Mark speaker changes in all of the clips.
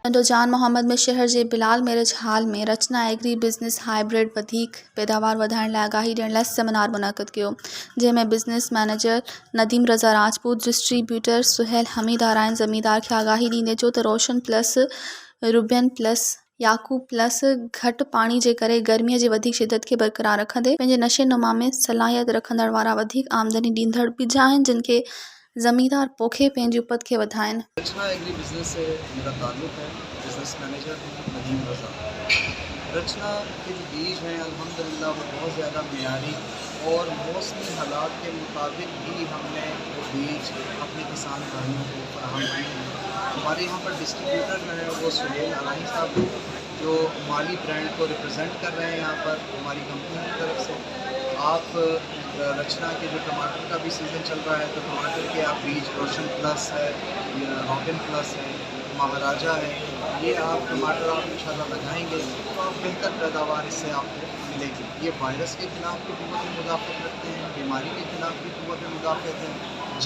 Speaker 1: पिंडो जान मोहम्मद में शहर जे बिलाल मैरिज हाल में रचना एग्री बिज़नेस हाइब्रिड वधीक पैदावार वधाइण लाइ आगाही ॾियण लाइ सेमिनार मुनक़द कयो, जंहिंमें बिज़नेस मैनेजर नदीम रज़ा राजपूत, डिस्ट्रीब्यूटर सुहेल हमीद आराइन ज़मींदार खे आगाही ॾींदे चयो त रोशन प्लस, रुबियन प्लस, याकूब प्लस घटि पाणी जे करे गर्मीअ जी वधीक शिदत खे बरक़रार रखंदे पंहिंजे नशेनुमा में सलाहियत रखंदड़ वारा वधीक आमदनी ॾींदड़ ॿिजा आहिनि जिन खे ज़मींदार पोखे पंहिंजी उपत खे वधाइनि।
Speaker 2: रचना एग्री बिज़नेस से मेरा ताल्लुक़ है। बिज़नेस मैनेजर नदीम रज़ा। रचना के जो बीज हैं अल्हम्दुलिल्लाह वो बहुत ज़्यादा मियारी और मौसमी हालात के मुताबिक ही हमने वो बीज अपने किसान भाइयों को फराहम किए हैं। हमारे यहाँ पर डिस्ट्रीब्यूटर जो है वो सुहेल आराइन साहब जो माली ब्रांड को रिप्रेजेंट कर रहे हैं यहाँ पर हमारी कंपनी की तरफ से। आप रचना के जो टमाटर का भी सीज़न चल रहा है तो टमाटर के आप बीज रोशन प्लस है, रॉबिन प्लस है, महाराजा है, ये आप टमाटर आप इंशाल्लाह लगाएंगे तो आप बेहतर पैदावार इससे आपको मिलेगी। ये वायरस के ख़िलाफ़ भी क़ुव्वत मुदाफ़त रखते हैं, बीमारी के ख़िलाफ़ भी क़ुव्वत मुदाफ़त है,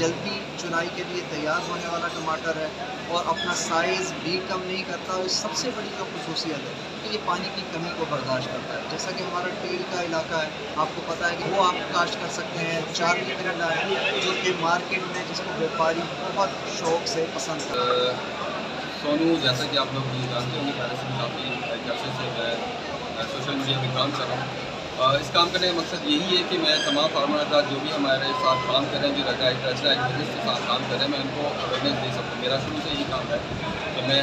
Speaker 2: जल्दी चुनाई के लिए तैयार होने वाला टमाटर है और अपना साइज़ भी कम नहीं करता। और सबसे बड़ी जो खसूसियत है कि ये पानी की कमी को बर्दाश्त करता है। जैसा कि हमारा टेल का इलाका है, आपको पता है कि वो आप काश्त कर सकते हैं। चार्ली मिरांडा है जो कि मार्केट में जिसको व्यापारी बहुत शौक़ से पसंद करते हैं।
Speaker 3: सोनू, जैसा कि आप लोग ये जानते होंगे, पहले से काफ़ी अर्से से मैं सोशल मीडिया में काम कर रहा हूँ। इस काम करने का मकसद यही है कि मैं तमाम फार्मर हज़रात जो भी हमारे साथ काम कर रहे हैं, जो रचना बिज़नेस के साथ काम कर रहे हैं, मैं उनको अवेयरनेस दे सकूँ। मेरा शुरू से यही काम है कि मैं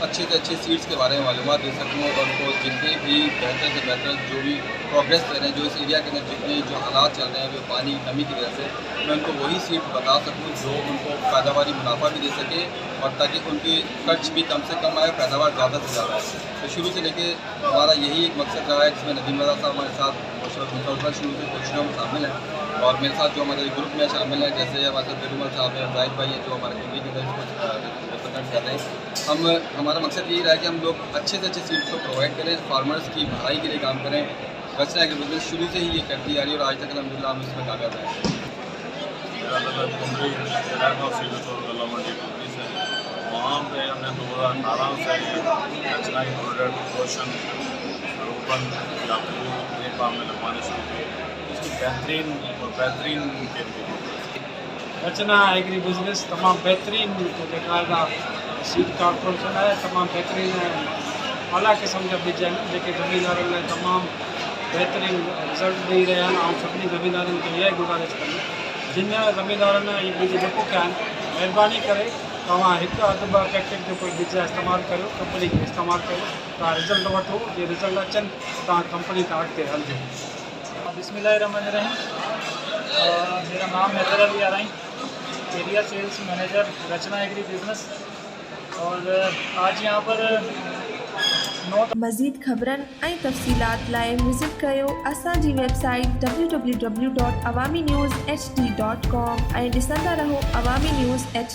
Speaker 3: अच्छे से अच्छे सीड्स के बारे में मालूमात दे सकूँ और उनको जितने भी बेहतर से बेहतर जो भी प्रोग्रेस कर रहे हैं, जो इस एरिया के अंदर जितने जो हालात चल रहे हैं वो पानी की कमी की वजह से, मैं उनको वही सीड बता सकूँ जो उनको पैदावारी मुनाफा भी दे सके और ताकि उनकी खर्च भी कम से कम आए, पैदावार ज़्यादा से ज़्यादा आए। तो शुरू से लेके हमारा यही एक मकसद रहा है जिसमें नदीम रज़ा साहब हमारे साथ मुसलसल शुरू से कोशिशों में शामिल हैं और मेरे साथ जो हमारे ग्रुप में शामिल हैं, जैसे हमारे साथ बेरुमल साहब हैं, जाहिद भाई हैं जो हमारे कम्युनिटी के अंदर इसको रिप्रेजेंट कर रहे हैं। हमारा मकसद यही रहा है कि हम लोग अच्छे से अच्छे सीड्स को प्रोवाइड करें, फार्मर्स की भलाई के लिए काम करें। रचना एग्री बिज़नेस शुरू से ही ये करती आ रही है और आज तक अल्हम्दुलिल्लाह हम इसमें कामयाब हैं।
Speaker 4: वहाँ पे हमने 2018 से रचना के प्रोडक्ट रोशन, रूबन, याकूब ये काम में लगवाने शुरू किए। इसकी बेहतरीन
Speaker 5: रचना एग्री बिज़नेस तमाम बेहतरीन बेकायदा सीड कॉर्पोरेशन है। तमाम बेहतरीन आला किस्म जा बीज आहिनि जेके ज़मींदारनि लाइ तमामु बेहतरीन रिज़ल्ट ॾेई रहिया आहिनि। ऐं सभिनी ज़मींदारनि खे इहा गुज़ारिश कंदी जिन ज़मींदारनि इहे बीज न पोखिया आहिनि, महिरबानी करे तव्हां हिकु अधु ॿ पैकेट जो कोई बीज इस्तेमालु करियो, कंपनी खे इस्तेमालु करियो, तव्हां रिज़ल्ट वठो। जे रिज़ल्ट अचनि तव्हां कंपनी तां अॻिते हलिजो।
Speaker 6: बिस्मिल्लाहिर्रहमानिर्रहीम। मेरा नाम Haider Ali Arain, area sales manager Rachna agri business. और आज यहाँ पर
Speaker 7: मज़ीद ख़बरनि ऐं तफ़सीलात लाइ विज़िट कयो असांजी वेबसाइट www.awamiNewsHD.com ऐं ॾिसंदा रहो अवामी न्यूज़ HD।